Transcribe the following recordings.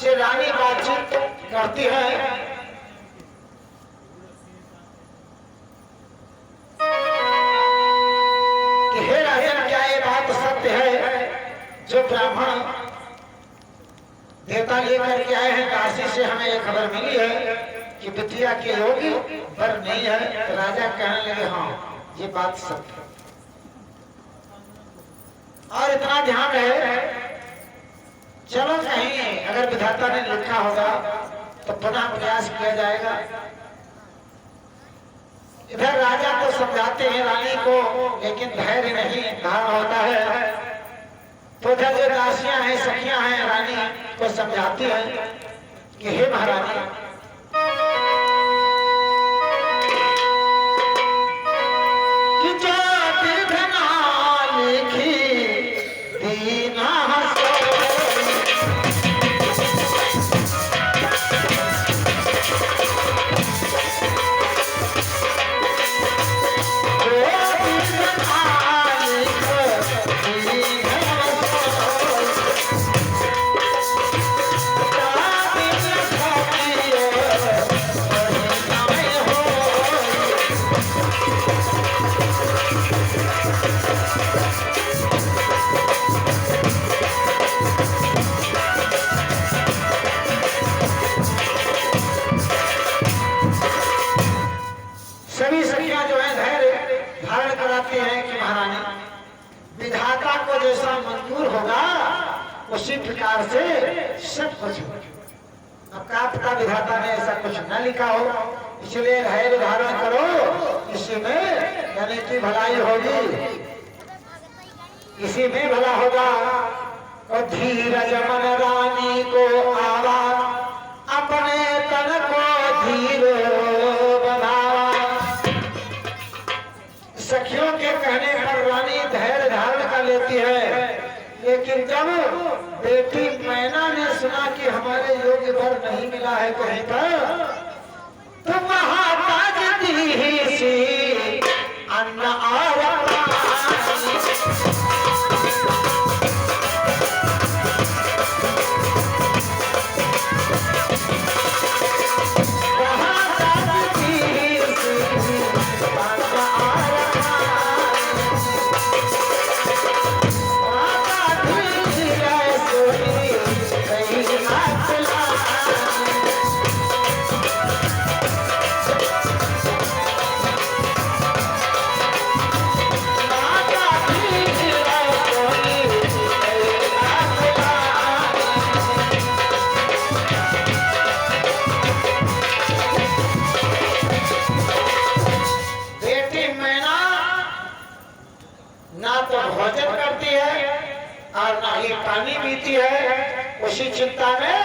से रानी बातचीत करती है कि हे राजन, क्या ये बात सत्य है जो ब्राह्मण देवता लेकर के आए हैं काशी से, हमें ये खबर मिली है कि बिटिया के योग्य वर नहीं है। तो राजा कहने लगे हाँ ये बात सत्य है। और इतना ध्यान है, चलो कहीं अगर विधाता ने लिखा होगा तो पुनः प्रयास किया जाएगा। इधर राजा को समझाते हैं रानी को, लेकिन धैर्य नहीं धारण होता है। तो इधर जो दासियां हैं, सखियां हैं, रानी को समझाती हैं कि हे महारानी, सभी सखियां जो है धैर्य धारण कराते हैं कि महारानी विधाता को जैसा मंजूर होगा उसी प्रकार से सब कुछ हो। अब क्या पता विधाता ने ऐसा कुछ न लिखा हो, इसलिए धैर्य धारण करो, इसी में यानी की भलाई होगी, इसी में भला होगा। और धीरज मन रानी को आवा, अपने तन को धीर बनावा। सखियों के कहने पर रानी धैर्य धारण कर लेती है, लेकिन जब बेटी मैना ने सुना कि हमारे योग्य वर नहीं मिला है कहीं पर, तो महाताज दी सी अन्न और भोजन करती है और ना ही पानी पीती है। उसी चिंता में,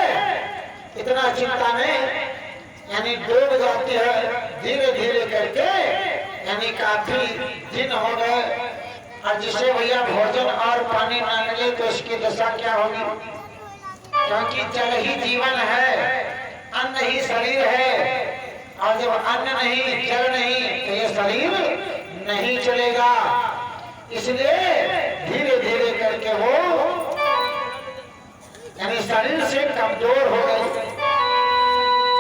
इतना चिंता में यानी डूब जाती है धीरे धीरे करके, यानी काफी दिन हो गए। और जिसे भैया भोजन और पानी ना मिले तो उसकी दशा क्या होगी, क्योंकि जल ही जीवन है, अन्न ही शरीर है, और जब अन्न नहीं जल नहीं तो ये शरीर नहीं चलेगा। इसलिए धीरे धीरे करके वो यानी शरीर से कमजोर हो गई।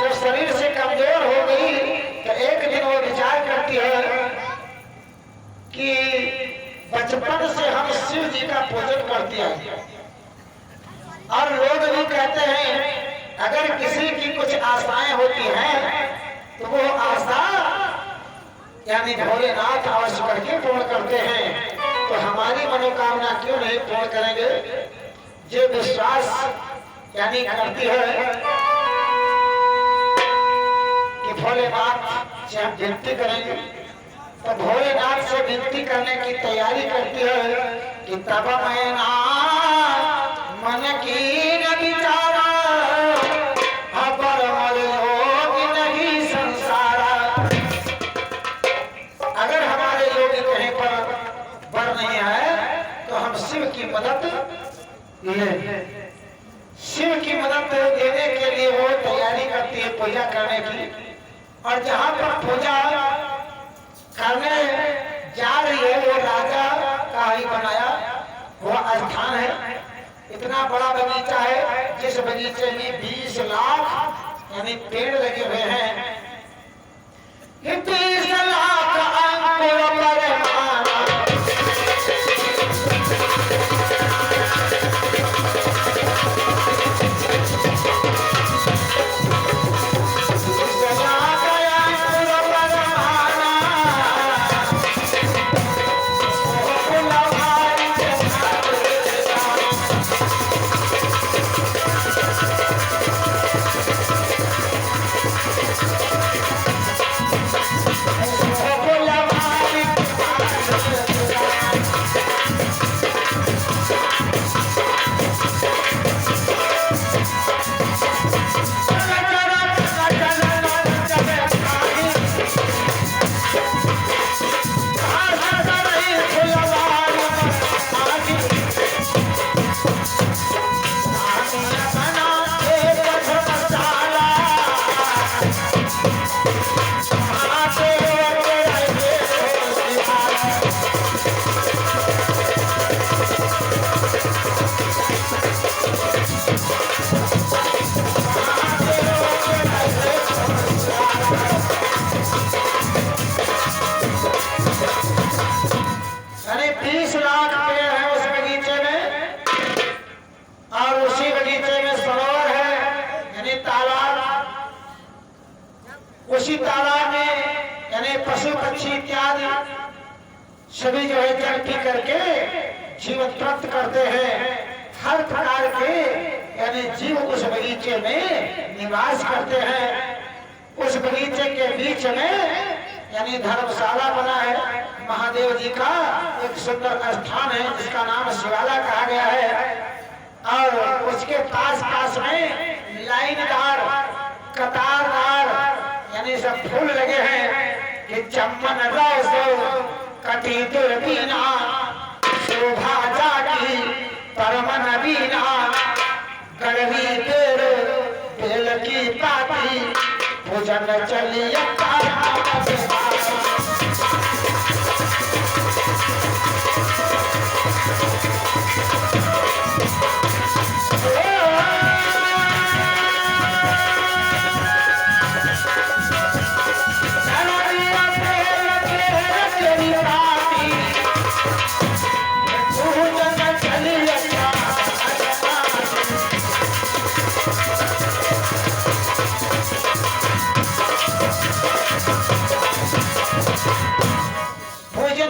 जब शरीर से कमजोर हो गई तो एक दिन वो विचार करती है कि बचपन से हम शिव जी का पूजन करते हैं, और लोग भी कहते हैं अगर किसी की कुछ आशाएं होती हैं तो वो आशा यानी भोलेनाथ अवश्य करके पूर्ण करते हैं। तो हमारी मनोकामना क्यों नहीं पूर्ण करेंगे। जो विश्वास यानी करती है कि भोलेनाथ से हम विनती करेंगे, तो भोलेनाथ से विनती करने की तैयारी करती है कि तब मैना मन की न विचारा, नहीं संसारा। अगर हमारे योगी कहीं पर वर नहीं है तो हम शिव की मदद ले। शिव की मदद देने के लिए वो तैयारी करती है पूजा करने की। और जहाँ पर पूजा करने जा रही है वो राजा का ही बनाया वो स्थान है। इतना बड़ा बगीचा है जिस बगीचे में 20 लाख यानी पेड़ लगे हुए हैं। 20 लाख अंकुर परमाना उसी तालाब में यानी पशु पक्षी इत्यादि सभी जो है जल पी करके जीवन प्राप्त करते हैं। हर प्रकार के यानी जीव उस बगीचे में निवास करते हैं। उस बगीचे के बीच में यानी धर्मशाला बना है। महादेव जी का एक सुंदर स्थान है जिसका नाम शिवाला कहा गया है। और उसके पास में लाइनदार कतारदार यानी सब फूल लगे हैं कि चम्मन रसो कटी दुर्बीना शोभा जागी परमन बीना गढ़वी पेड़ बेल की पाती भोजन चलिए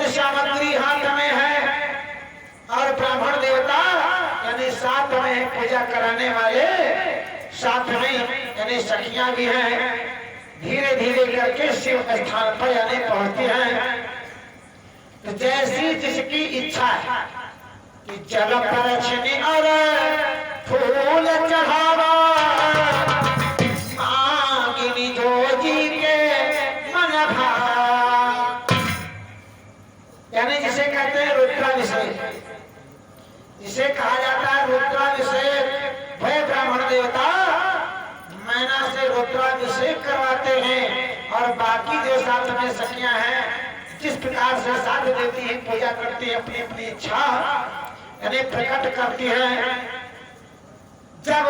सामग्री हाथ में है और ब्राह्मण देवता यानी साथ में पूजा कराने वाले साथ में यानी सखियां भी हैं। धीरे धीरे करके शिव स्थान पर यानी पहुंचते हैं। तो जैसी जिसकी इच्छा है कि जल पर छने और फूल चढ़ावा मांगिनी जो जी के मन भावा यानी जिसे कहते हैं रुद्राभिषेक, जिसे कहा जाता है रुद्राभिषेक। वह ब्राह्मण देवता मैना से रुद्राभिषेक करवाते हैं और बाकी जो साथ में सखियां हैं जिस प्रकार से साथ देती हैं पूजा करती है अपनी अपनी इच्छा यानी प्रकट करती है। जब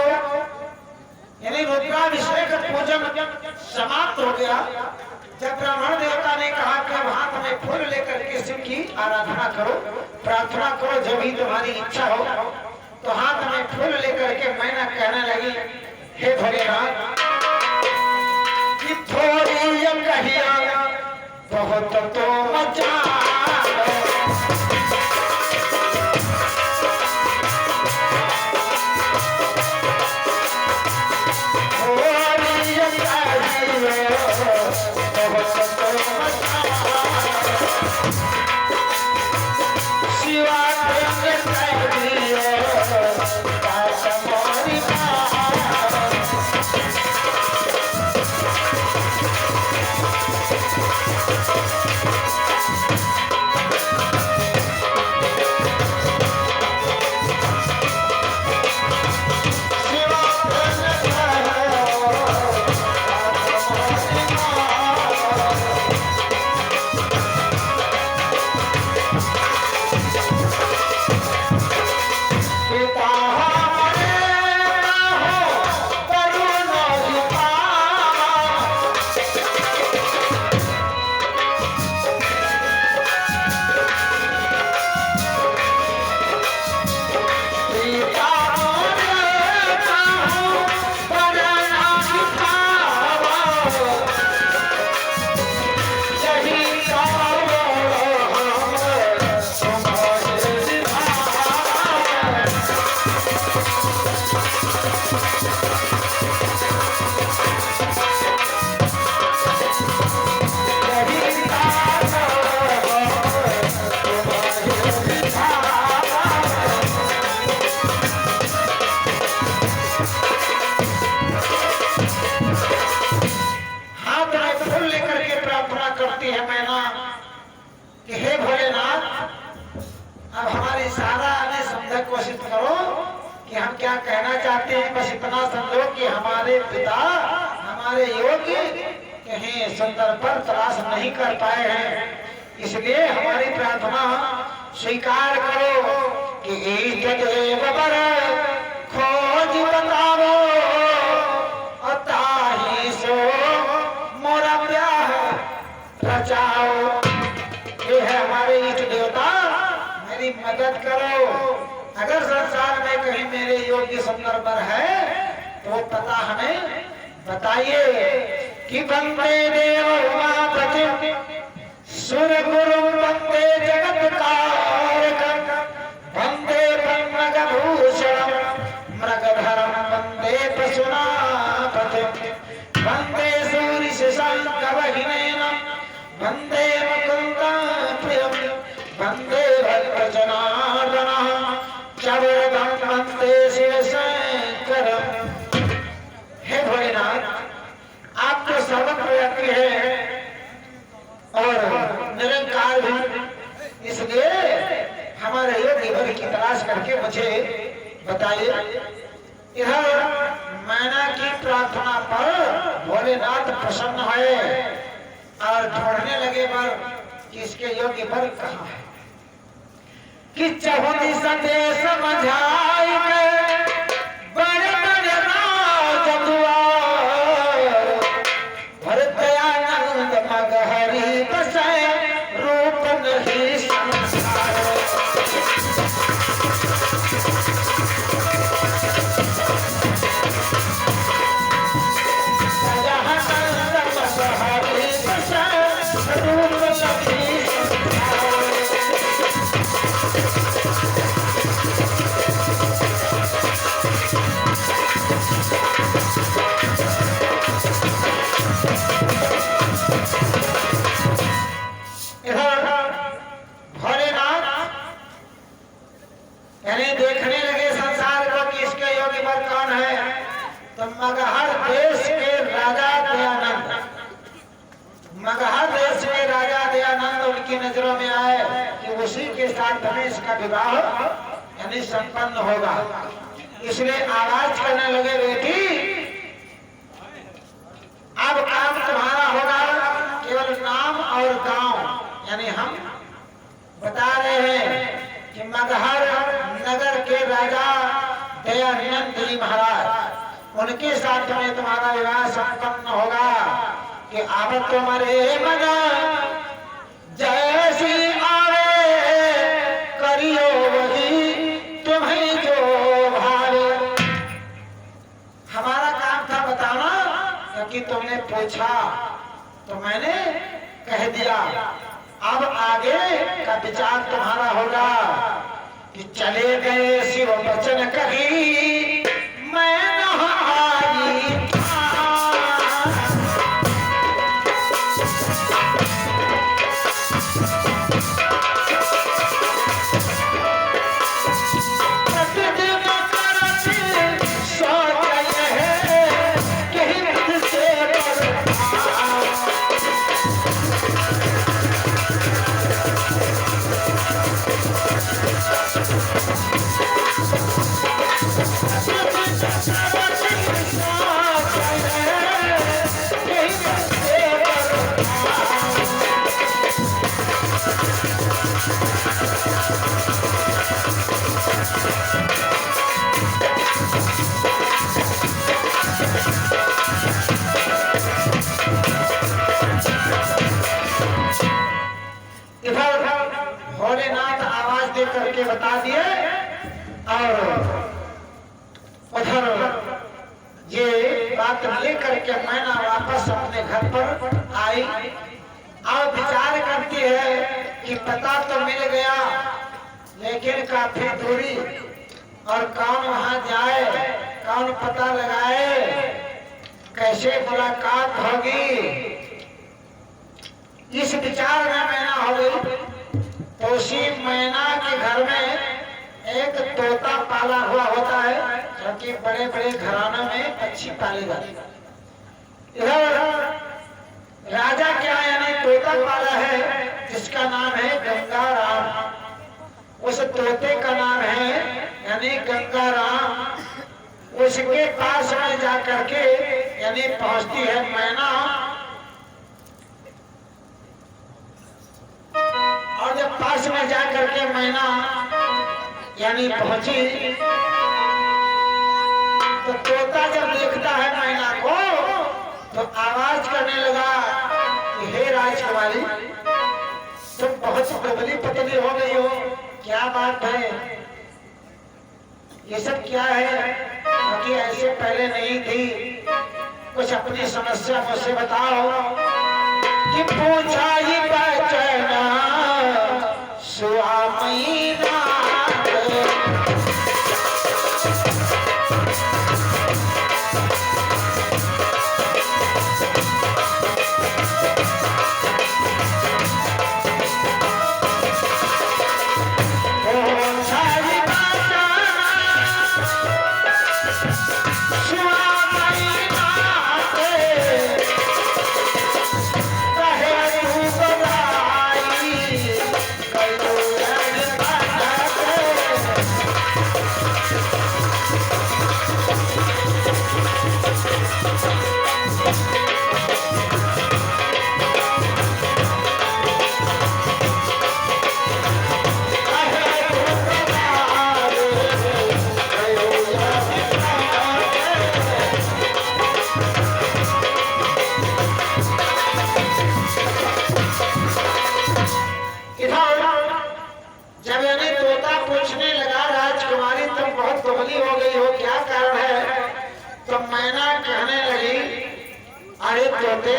यानी रुद्राभिषेक पूजन समाप्त हो गया, जब ब्राह्मण देवता ने कहा कि अब हाथ में फूल लेकर के शिव की आराधना करो प्रार्थना करो जब भी तुम्हारी इच्छा हो, तो हाथ में फूल लेकर के मैना कहने लगी हे भोलेनाथ कि थोड़ी कहिया बहुत तो मचा कहना चाहते हैं बस इतना समझो कि हमारे पिता हमारे योग्य कहीं सुंदर पर तलाश नहीं कर पाए हैं, इसलिए हमारी प्रार्थना स्वीकार करो कि इष्ट देव बर खोज बताओ ताही सो मोरा ब्याह रचाओ। ये है हमारे इष्ट देवता, मेरी मदद करो। अगर संसार में कहीं मेरे योग्य सुंदर बर है तो वो पता हमें बताइए। कि वंदे देव उमापति सुर गुरु वंदे जगत कारकं वंदे पन्नग भूषणं मृगधरं वंदे पशुनापतिं वंदे सूरिश शंखवहिनेनं वंदे मुकुन्दं प्रियं वंदे भक्तजनार्दनः चवरदं वंदे शिवशंकरम्। हे भोलेनाथ, आप तो सर्वव्यापी है और निरंकार भी, इसलिए हमारे योग्य वर की तलाश करके मुझे बताइए। इधर मैना की प्रार्थना पर भोलेनाथ प्रसन्न है और ढूंढने लगे वर कि इसके योग्य वर कहाँ है। कि चहुनी संदेश समझाई बड़े बड़े राज दुआर भर दयानंद मगहरी बसे रूप नहीं संसार। दयानंद मगहरी बसे रूप नहीं देखने लगे संसार को कि इसके योगी वर कौन है। तो मगहर देश के राजा दयानंद, मगहर देश के राजा दयानंद उनकी नजरों में आए कि उसी के साथ में इसका विवाह यानी संपन्न होगा। इसलिए आवाज करने लगे, बेटी अब काम तुम्हारा होगा, केवल नाम और गांव यानी हम बता रहे हैं कि मगहर नगर के राजा दयानंद जी महाराज उनके साथ में तुम्हारा विवाह संपन्न होगा। कि अब तुम्हारे मन जैसी आवे करियो वही तुम्हें जो भावे। हमारा काम था बताना, क्योंकि तुमने पूछा तो मैंने कह दिया। अब आगे का विचार तुम्हारा होगा। कि चले गए शिव वचन कही मैं नहाई प्रतिदिन करती सोच है कहीं मुझसे भोलेनाथ आवाज दे करके बता दिए। और उधर ये बात लेकर के मैना वापस अपने घर पर आई और विचार करती है कि पता तो मिल गया लेकिन काफी दूरी, और कौन वहां जाए, कौन पता लगाए, कैसे मुलाकात होगी। इस विचार में मैना हो गई। तो उसी मैना के घर में एक तोता पाला हुआ होता है, क्योंकि बड़े बड़े घरानों में पक्षी पाले जाते हैं। इधर राजा क्या यानी तोता पाला है जिसका नाम है गंगाराम। उस तोते का नाम है यानी गंगाराम। उसके पास में जाकर के यानी पहुंचती है मैना, और जब पास में जाकर के मैना यानी पहुंची तो तोता जब देखता है मैना को तो आवाज करने लगा कि हे राजकुमारी, तुम बहुत दुबली पतली हो गई हो, क्या बात है, ये सब क्या है, क्योंकि ऐसे पहले नहीं थी, कुछ अपनी समस्या मुझसे बताओ। कि पूछा ही पहचाना सुहामैना, मैना कहने लगी, अरे तोते,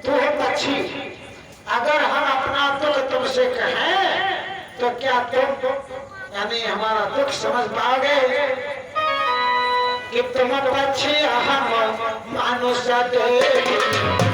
तू है पक्षी, अगर हम अपना दुख तुमसे कहें तो क्या तुम यानी हमारा दुख समझ पाओगे? कि तुम पक्षी हम मानुष्य देवी,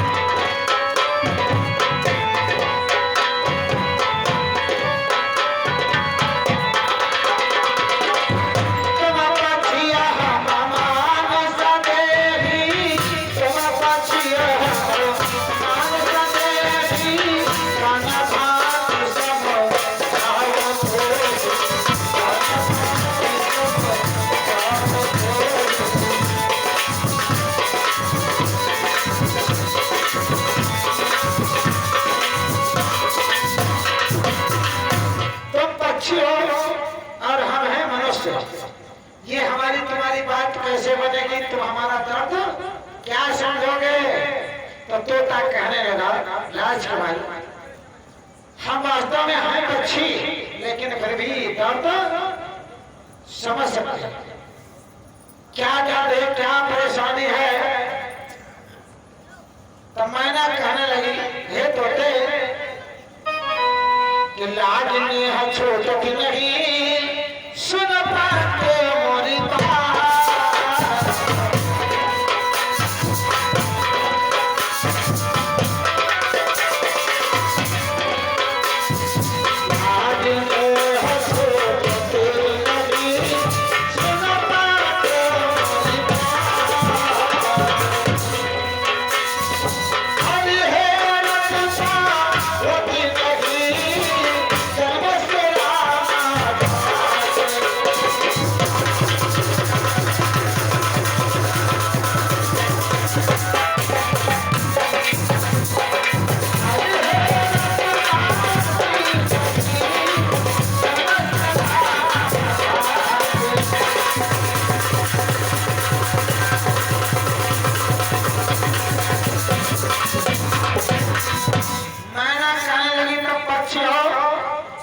और हम हैं मनुष्य, ये हमारी तुम्हारी बात कैसे बनेगी? तुम हमारा दर्द क्या समझोगे? तो तोता कहने लगा, राजकुमारी, हम वास्तव में हैं पक्षी, लेकिन फिर भी दर्द समझ सकते हैं। क्या दर्द है, क्या परेशानी है? तो मैना कहने लगी, हे तोते, कि लाज ने छोट की नहीं सुन पाते मोरी बात, लाज ने छोट की नहीं सुन पाते मोरी बात, हरि है रक्षा होती नहीं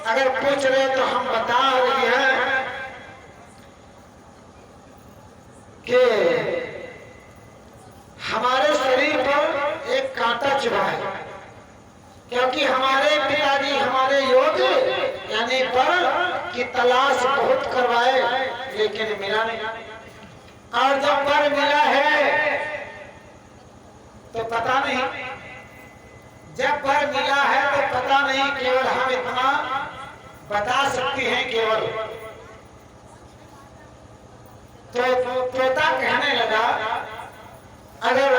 अगर पूछ रहे तो हम बता रही हैं कि हमारे शरीर पर एक कांटा चुभा है, क्योंकि हमारे पिताजी हमारे योग यानी पर की तलाश बहुत करवाए, लेकिन मिला नहीं। और जब पर मिला है तो पता नहीं, जब पर मिला है तो पता नहीं, केवल हम इतना बता सकती हैं केवल। तो तोता कहने लगा, अगर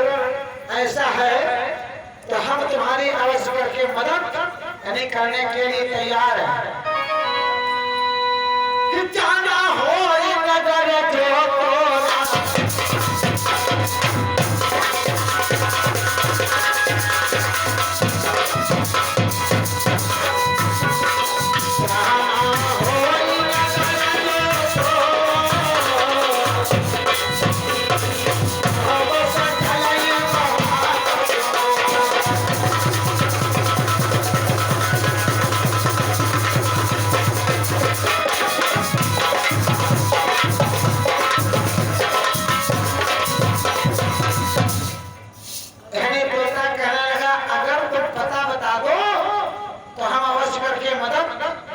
ऐसा है तो हम तुम्हारी अवश्य करके मदद यानी करने के लिए तैयार हैं। कि जाना हो नगर जो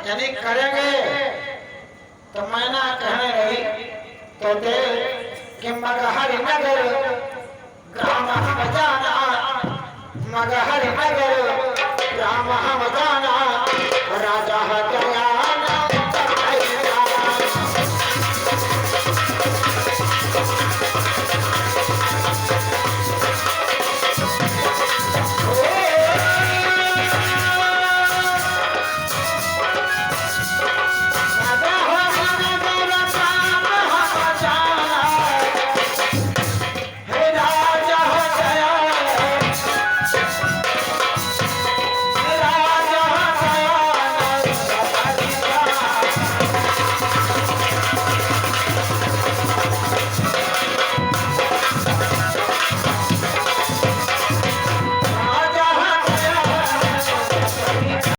यानी करेंगे। तो मैना कहने रही तो दे कि मगहर नगर